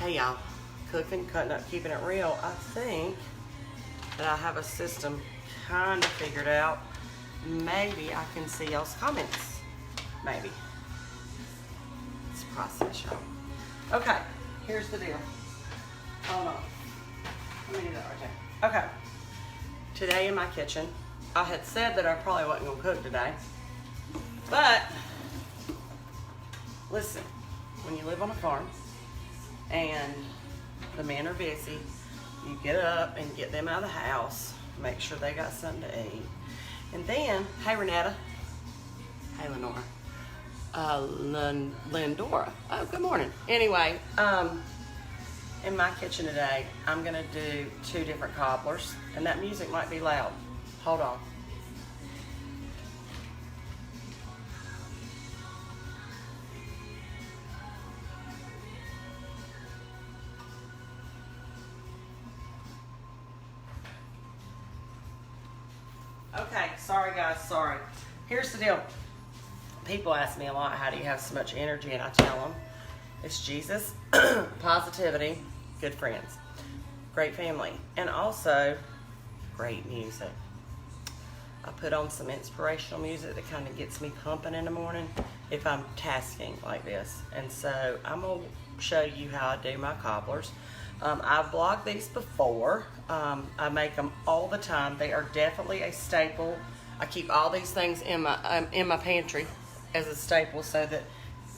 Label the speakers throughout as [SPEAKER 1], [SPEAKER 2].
[SPEAKER 1] Hey y'all, cooking, cutting up, keeping it real. I think that I have a system kind of figured out. Maybe I can see y'all's comments. Maybe. It's a process, y'all. Okay, here's the deal. Hold on. Let me do that right there. Okay. Today in my kitchen, I had said that I probably wasn't going to cook today. But, listen, when you live on a farm and the men are busy, you get up and get them out of the house, make sure they got something to eat. And then, hey Renetta. Hey Lenora. Lindora. Oh, good morning. Anyway, in my kitchen today, I'm gonna do 2 different cobblers, and that music might be loud. Hold on. Okay, sorry guys, sorry. Here's the deal. People ask me a lot, how do you have so much energy? And I tell them, it's Jesus, positivity, good friends, great family, and also great music. I put on some inspirational music that kind of gets me pumping in the morning if I'm tasking like this. And so I'm going to show you how I do my cobblers. I've blogged these before. I make them all the time. They are definitely a staple. I keep all these things in my pantry as a staple so that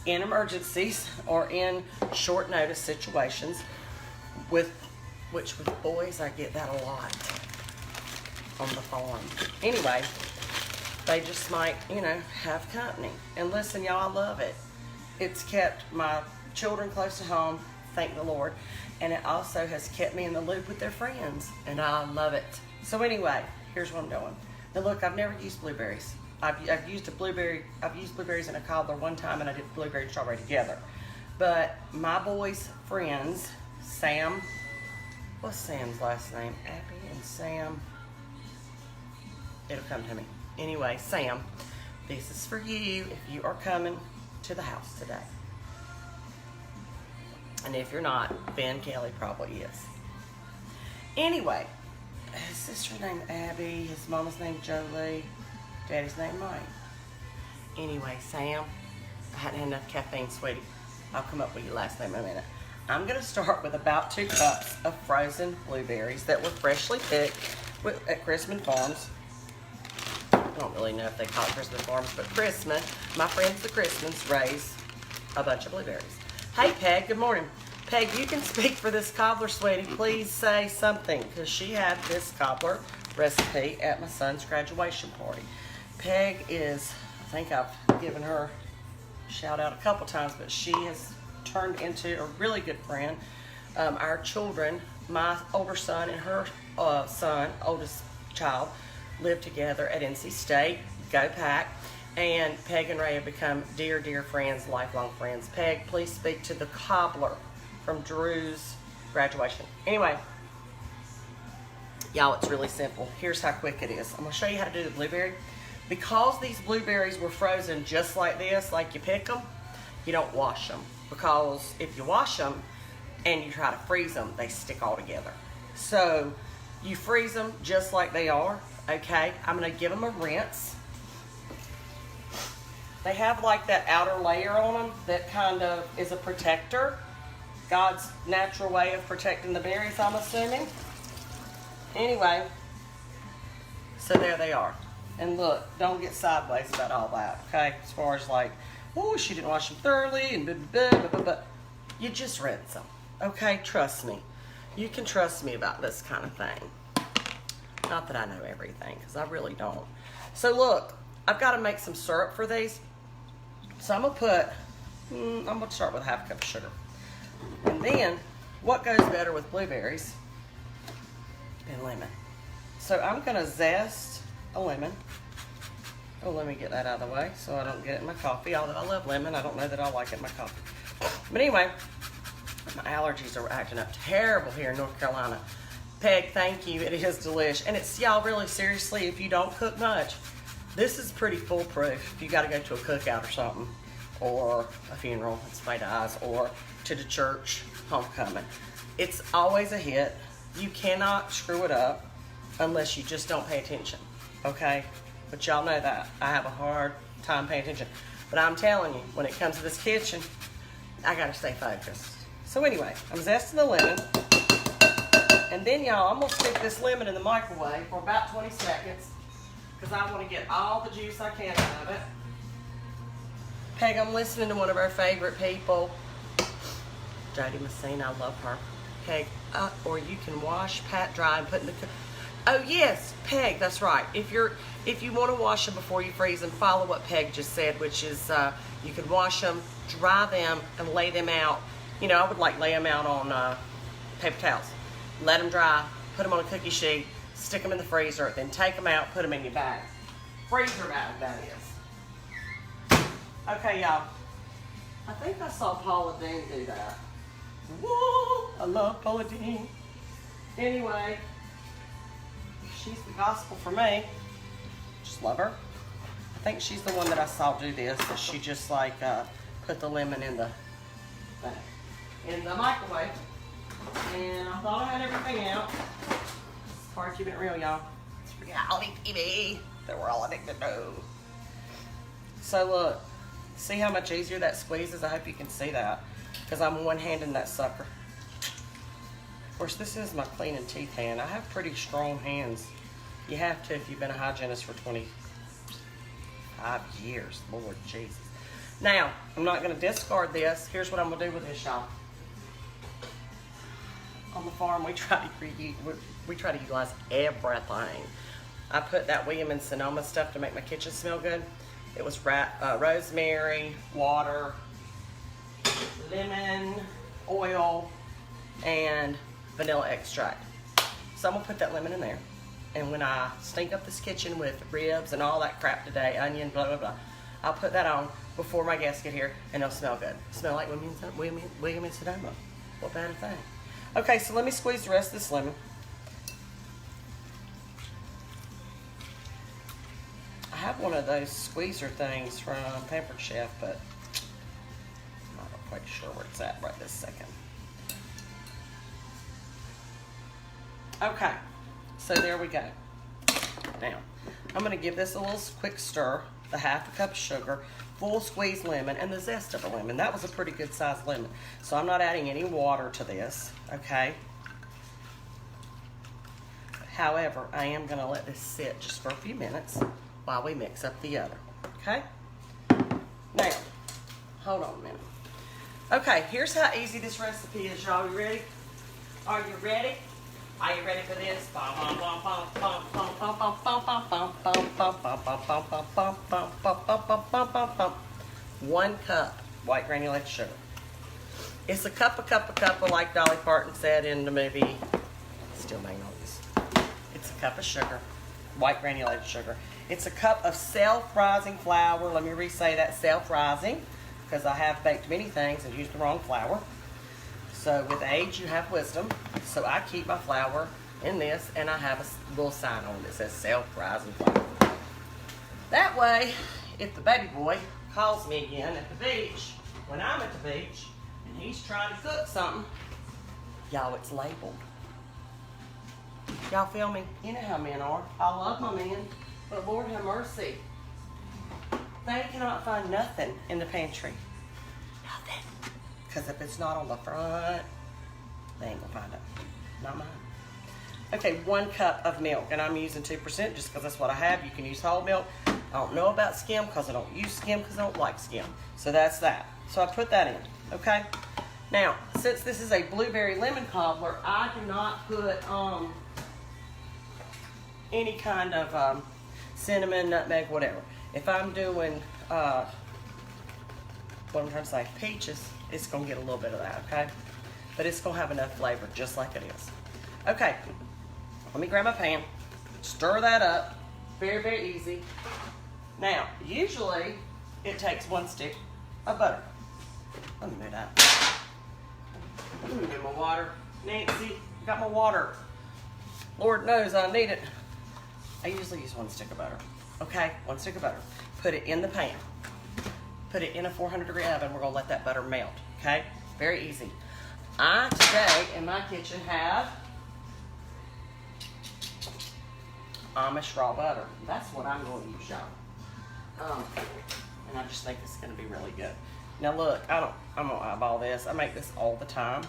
[SPEAKER 1] in emergencies or in short notice situations, with boys, I get that a lot on the farm. Anyway, they just might, have company. And listen, y'all, I love it. It's kept my children close to home, thank the Lord. And it also has kept me in the loop with their friends, and I love it. So anyway, here's what I'm doing. Now look, I've never used blueberries. I've used blueberries in a cobbler one time, and I did blueberry and strawberry together. But my boys' friends, Sam, what's Sam's last name? Abby and Sam. It'll come to me. Anyway, Sam, this is for you if you are coming to the house today. And if you're not, Ben Kelly probably is. Anyway, his sister named Abby, his mama's named Jolie, daddy's named Mike. Anyway, Sam, I hadn't had enough caffeine, sweetie. I'll come up with your last name in a minute. I'm going to start with about 2 cups of frozen blueberries that were freshly picked at Chrisman Farms. I don't really know if they call it Chrisman Farms, but Chrisman, my friends the Chrismans, raise a bunch of blueberries. Hey, Peg, good morning. Peg, you can speak for this cobbler, sweetie. Please say something, because she had this cobbler recipe at my son's graduation party. Peg is, I think I've given her a shout out a couple times, but she has turned into a really good friend. Our children, my older son and her son, oldest child, live together at NC State. Go Pack. And Peg and Ray have become dear, dear friends, lifelong friends. Peg, please speak to the cobbler from Drew's graduation. Anyway, y'all, it's really simple. Here's how quick it is. I'm going to show you how to do the blueberry. Because these blueberries were frozen just like this, like you pick them, you don't wash them. Because if you wash them and you try to freeze them, they stick all together. So you freeze them just like they are, okay? I'm going to give them a rinse. They have like that outer layer on them that kind of is a protector. God's natural way of protecting the berries, I'm assuming. Anyway, so there they are. And look, don't get sideways about all that, okay? As far as like, oh, she didn't wash them thoroughly and blah, blah, blah, blah. You just rinse them, okay? Trust me. You can trust me about this kind of thing. Not that I know everything, because I really don't. So look, I've got to make some syrup for these. So I'm going to start with a half cup of sugar. And then, what goes better with blueberries than lemon? So I'm going to zest a lemon. Oh, let me get that out of the way so I don't get it in my coffee. Although I love lemon, I don't know that I like it in my coffee. But anyway, my allergies are acting up terrible here in North Carolina. Peg, thank you. It is delish. And it's, y'all, really seriously, if you don't cook much, this is pretty foolproof if you got to go to a cookout or something. or a funeral when somebody dies, or to the church homecoming. It's always a hit. You cannot screw it up unless you just don't pay attention, okay? But y'all know that. I have a hard time paying attention. But I'm telling you, when it comes to this kitchen, I gotta stay focused. So anyway, I'm zesting the lemon. And then y'all, I'm gonna stick this lemon in the microwave for about 20 seconds because I wanna get all the juice I can out of it. Peg, I'm listening to one of our favorite people, Jody Messina, I love her. Peg, or you can wash, pat dry, and put in the oh yes, Peg, that's right. If you want to wash them before you freeze them, follow what Peg just said, which is you can wash them, dry them, and lay them out. You know, I would like lay them out on paper towels. Let them dry, put them on a cookie sheet, stick them in the freezer, then take them out, put them in your bag. Freezer bag, that is. Okay, y'all. I think I saw Paula Dean do that. Whoa, I love Paula Dean. Anyway, she's the gospel for me. Just love her. I think she's the one that I saw do this. That she just like put the lemon in the microwave. And I thought I had everything out. It's hard to keep it real, y'all. It's reality TV that we're all addicted to. So look, see how much easier that squeezes? I hope you can see that because I'm one-handing that sucker. Of course, this is my cleaning teeth hand. I have pretty strong hands. You have to if you've been a hygienist for 25 years. Lord Jesus. Now, I'm not going to discard this. Here's what I'm going to do with this, y'all. On the farm, we try to utilize everything. I put that William and Sonoma stuff to make my kitchen smell good. It was rosemary, water, lemon, oil, and vanilla extract. So I'm gonna put that lemon in there. And when I stink up this kitchen with ribs and all that crap today, onion, blah, blah, blah, I'll put that on before my guests get here and it'll smell good. Smell like William and Sonoma. What better thing? Okay, so let me squeeze the rest of this lemon. I have one of those squeezer things from Pampered Chef, but I'm not quite sure where it's at right this second. Okay, so there we go. Now, I'm going to give this a little quick stir, the half a cup of sugar, full squeeze lemon, and the zest of a lemon. That was a pretty good sized lemon. So I'm not adding any water to this, okay? However, I am going to let this sit just for a few minutes while we mix up the other, okay? Now, hold on a minute. Okay, here's how easy this recipe is, y'all. You ready? Are you ready? Are you ready for this? 1 cup white granulated sugar. It's a cup, like Dolly Parton said in the movie Still Magnolias. It's a cup of sugar, white granulated sugar. It's a cup of self-rising flour. Let me re-say that, self-rising, because I have baked many things and used the wrong flour. So with age, you have wisdom. So I keep my flour in this, and I have a little sign on it that says self-rising flour. That way, if the baby boy calls me again at the beach, when I'm at the beach, and he's trying to cook something, y'all, it's labeled. Y'all feel me? You know how men are. I love my men, but Lord have mercy. They cannot find nothing in the pantry. Nothing. Because if it's not on the front, they ain't gonna find it. Not mine. Okay, 1 cup of milk, and I'm using 2% just because that's what I have. You can use whole milk. I don't know about skim because I don't use skim because I don't like skim. So that's that. So I put that in, okay? Now, since this is a blueberry lemon cobbler, I do not put any kind of cinnamon, nutmeg, whatever. If I'm doing, what I'm trying to say, peaches, it's going to get a little bit of that, okay? But it's going to have enough flavor, just like it is. Okay, let me grab my pan, stir that up, very, very easy. Now, usually, it takes 1 stick of butter. Let me do that. Let me get my water. Nancy, got my water. Lord knows I need it. I usually use 1 stick of butter. Okay, 1 stick of butter. Put it in the pan. put it in a 400-degree oven. We're gonna let that butter melt, okay? Very easy. I today in my kitchen have Amish raw butter. That's what I'm going to use, y'all. And I just think it's gonna be really good. Now look, I'm gonna eyeball this. I make this all the time.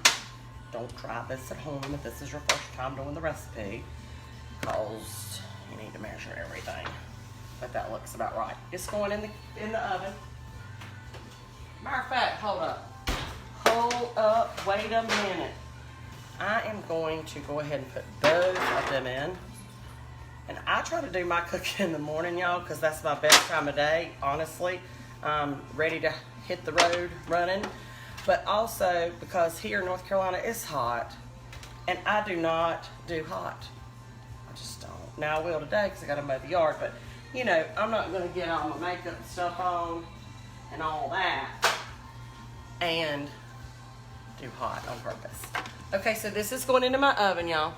[SPEAKER 1] Don't try this at home if this is your first time doing the recipe, because you need to measure everything. But that looks about right. It's going in the oven. Matter of fact, hold up, wait a minute. I am going to go ahead and put both of them in. And I try to do my cooking in the morning, y'all, because that's my best time of day, honestly. I'm ready to hit the road running. But also because here in North Carolina it's hot, and I do not do hot. I just don't. Now I will today because I got to mow the yard, but you know, I'm not going to get all my makeup and stuff on and all that and do hot on purpose. Okay, so this is going into my oven, y'all.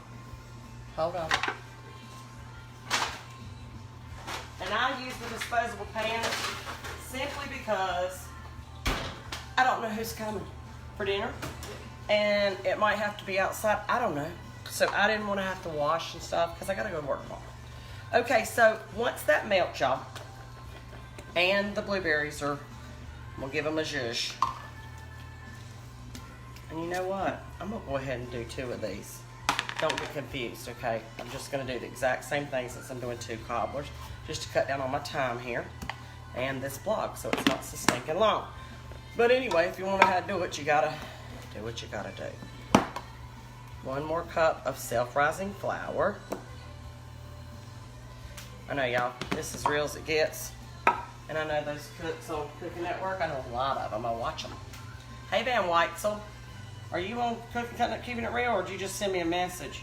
[SPEAKER 1] Hold on. And I use the disposable pan simply because I don't know who's coming for dinner, and it might have to be outside. I don't know. So I didn't want to have to wash and stuff because I got to go to work tomorrow. Okay, so once that melts, y'all, and the blueberries are, we'll give them a zhuzh. And you know what? I'm going to go ahead and do 2 of these. Don't get confused, okay? I'm just going to do the exact same thing since I'm doing 2 cobblers, just to cut down on my time here and this vlog so it's not so stinking long. But anyway, if you want to know how to do it, you gotta do what you gotta do. 1 more cup of self-rising flour. I know, y'all, this is real as it gets. And I know those cooks on Cooking Network, I know a lot of them. I watch them. Hey, Van Weitzel, are you on Keeping It Real, or did you just send me a message?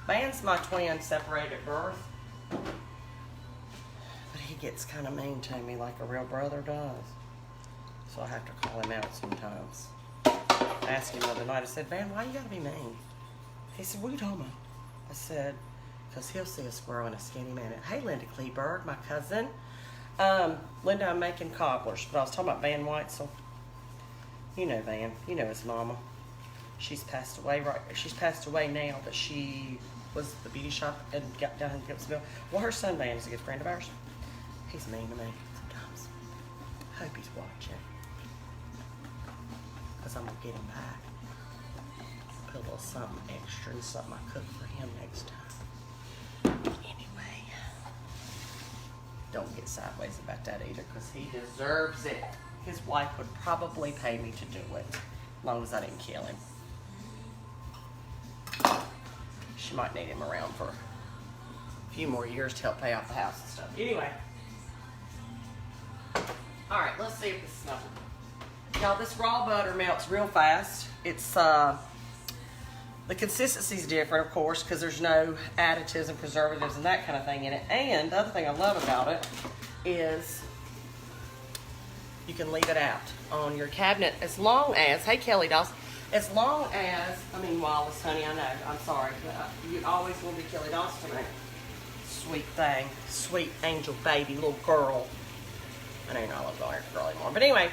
[SPEAKER 1] Van's my twin, separated at birth. But he gets kind of mean to me like a real brother does. So I have to call him out sometimes. I asked him the other night, I said, Van, why you gotta be mean? He said, what are you talking about? I said, because he'll see a squirrel in a skinny man. Hey, Linda Kleberg, my cousin. Linda, I'm making cobblers, but I was talking about Van Weitzel. You know Van, you know his mama. She's passed away, right? She's passed away now, but she was the beauty shop and got down in Gibsonville. Well, her son Van is a good friend of ours. He's mean to me sometimes. I hope he's watching. Because I'm going to get him back. Put a little something extra and something I cook for him next time. Anyway, don't get sideways about that either, because he deserves it. His wife would probably pay me to do it, as long as I didn't kill him. She might need him around for a few more years to help pay off the house and stuff. Anyway. Alright, let's see if this is enough. Y'all, this raw butter melts real fast. It's, the consistency's different, of course, because there's no additives and preservatives and that kind of thing in it. And the other thing I love about it is you can leave it out on your cabinet as long as, hey Kelly Dawes, as long as, I mean Wallace, honey, I know, I'm sorry, but you always want to be Kelly Dawes tonight. Sweet thing, sweet angel baby, little girl. I know you're not a little girl anymore, but anyway,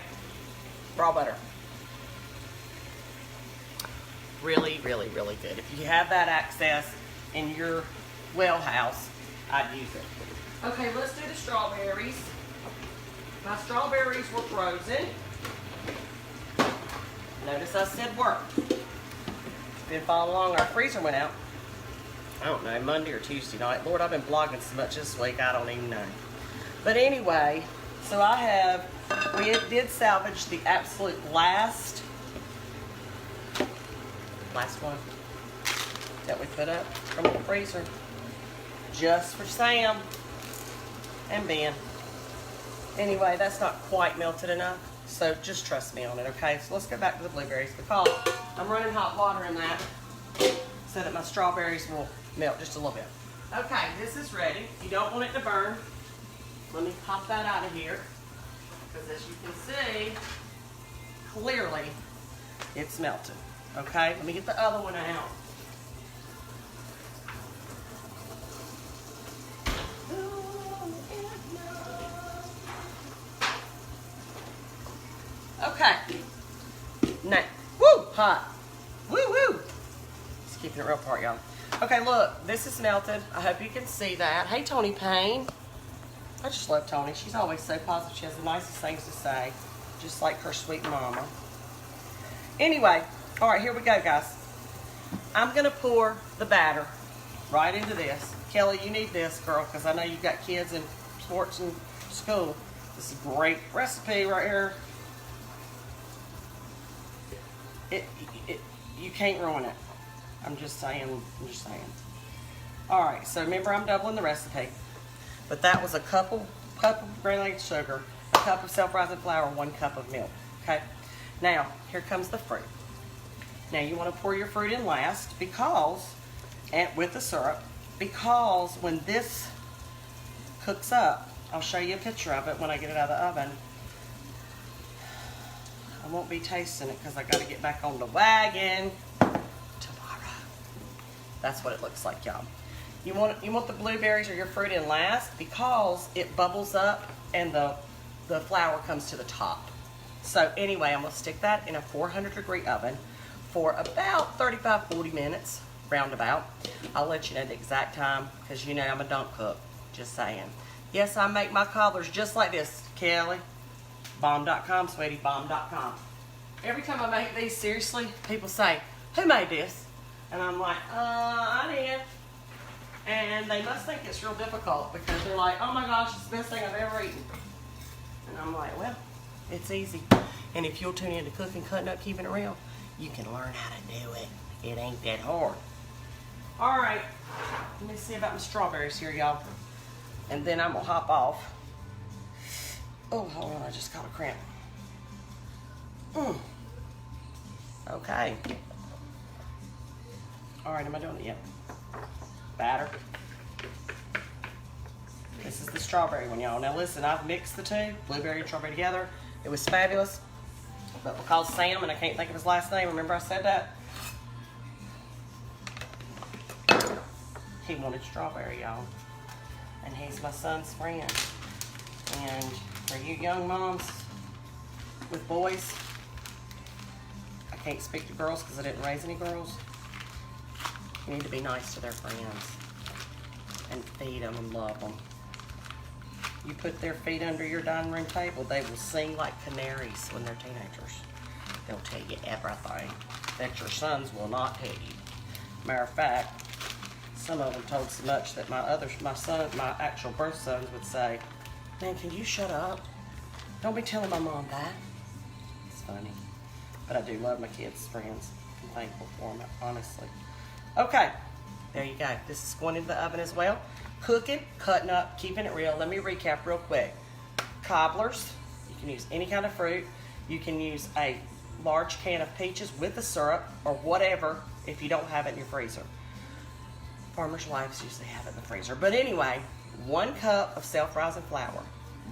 [SPEAKER 1] raw butter. Really, really, really good. If you have that access in your well house, I'd use it. Okay, let's do the strawberries. My strawberries were frozen. Notice I said were. Been following along, our freezer went out, I don't know, Monday or Tuesday night. Lord, I've been vlogging so much this week, I don't even know. But anyway, so we did salvage the absolute last one that we put up from the freezer, just for Sam and Ben. Anyway, that's not quite melted enough, so just trust me on it, okay? So let's go back to the blueberries, because I'm running hot water in that so that my strawberries will melt just a little bit. Okay, this is ready. You don't want it to burn. Let me pop that out of here, because as you can see, clearly it's melted. Okay, let me get the other one out. Just keeping it real apart, y'all. Okay, look, this is melted. I hope you can see that. Hey, Tony Payne. I just love Tony. She's always so positive. She has the nicest things to say, just like her sweet mama. Anyway, all right, here we go, guys. I'm going to pour the batter right into this. Kelly, you need this, girl, because I know you've got kids in sports and school. This is a great recipe right here. You can't ruin it. I'm just saying. All right, so remember I'm doubling the recipe. But that was a cup of granulated sugar, a cup of self-rising flour, 1 cup of milk, okay? Now, here comes the fruit. Now, you want to pour your fruit in last because, and with the syrup, because when this cooks up, I'll show you a picture of it when I get it out of the oven. I won't be tasting it because I got to get back on the wagon tomorrow. That's what it looks like, y'all. You want the blueberries or your fruit in last because it bubbles up and the flour comes to the top. So anyway, I'm going to stick that in a 400-degree oven for about 35-40 minutes, roundabout. I'll let you know the exact time because you know I'm a dump cook, just saying. Yes, I make my cobblers just like this, Kelly. Bomb.com, sweetie, bomb.com. Every time I make these, seriously, people say, who made this? And I'm like, I did. And they must think it's real difficult because they're like, oh my gosh, it's the best thing I've ever eaten. And I'm like, well, it's easy. And if you'll tune into cooking, cutting up, keeping it real, you can learn how to do it. It ain't that hard. All right, let me see about my strawberries here, y'all. And then I'm gonna hop off. Oh, hold on, I just caught a cramp. Okay. All right, am I doing it yet? Batter. This is the strawberry one, y'all. Now listen, I've mixed the two, blueberry and strawberry together. It was fabulous. But because Sam, and I can't think of his last name, remember I said that? He wanted strawberry, y'all. And he's my son's friend. And for you young moms with boys, I can't speak to girls because I didn't raise any girls. You need to be nice to their friends and feed them and love them. You put their feet under your dining room table, they will sing like canaries when they're teenagers. They'll tell you everything that your sons will not tell you. Matter of fact, some of them told so much that my actual birth sons would say, man, can you shut up? Don't be telling my mom that. It's funny. But I do love my kids' friends. I'm thankful for them, honestly. Okay, there you go. This is going into the oven as well. Cooking, cutting up, keeping it real. Let me recap real quick. Cobblers, you can use any kind of fruit. You can use a large can of peaches with the syrup or whatever if you don't have it in your freezer. Farmers' wives usually have it in the freezer. But anyway, 1 cup of self-rising flour,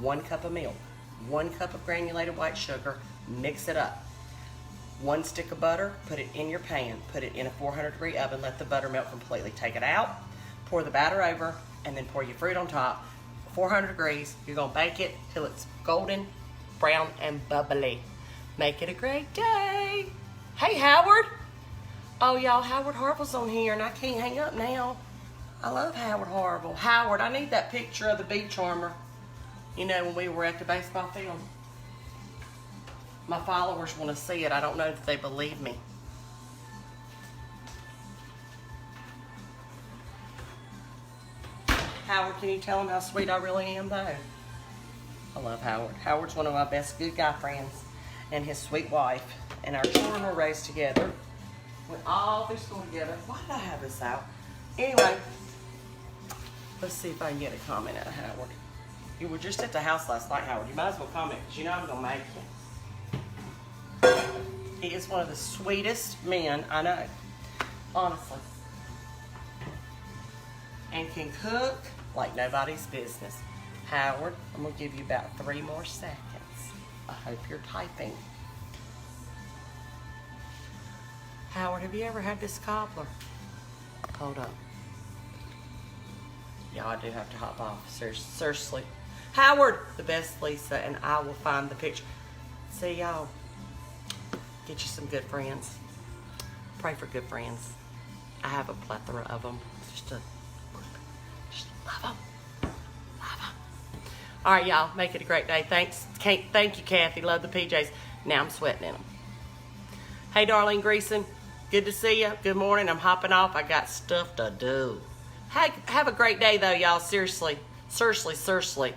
[SPEAKER 1] 1 cup of milk, 1 cup of granulated white sugar, mix it up. 1 stick of butter, put it in your pan, put it in a 400-degree oven, let the butter melt completely. Take it out, pour the batter over, and then pour your fruit on top. 400 degrees, you're gonna bake it till it's golden, brown, and bubbly. Make it a great day. Hey, Howard. Oh, y'all, Howard Harville's on here, and I can't hang up now. I love Howard Harville. Howard, I need that picture of the beach warmer. You know, when we were at the baseball field. My followers want to see it. I don't know if they believe me. Howard, can you tell them how sweet I really am, though? I love Howard. Howard's one of my best good guy friends, and his sweet wife. And our children were raised together. Went all through school together. Why did I have this out? Anyway, let's see if I can get a comment out of Howard. You were just at the house last night, Howard. You might as well comment, because you know I'm going to make you. He is one of the sweetest men I know, honestly. And can cook like nobody's business. Howard, I'm going to give you about 3 more seconds. I hope you're typing. Howard, have you ever had this cobbler? Hold up. Yeah, I do have to hop off. Seriously. Howard, the best Lisa, and I will find the picture. See y'all. Get you some good friends. Pray for good friends. I have a plethora of them. Just love them. Love them. All right, y'all. Make it a great day. Thanks. Thank you, Kathy. Love the PJs. Now I'm sweating in them. Hey, Darlene Greason. Good to see you. Good morning. I'm hopping off. I got stuff to do. Have a great day, though, y'all. Seriously. Seriously.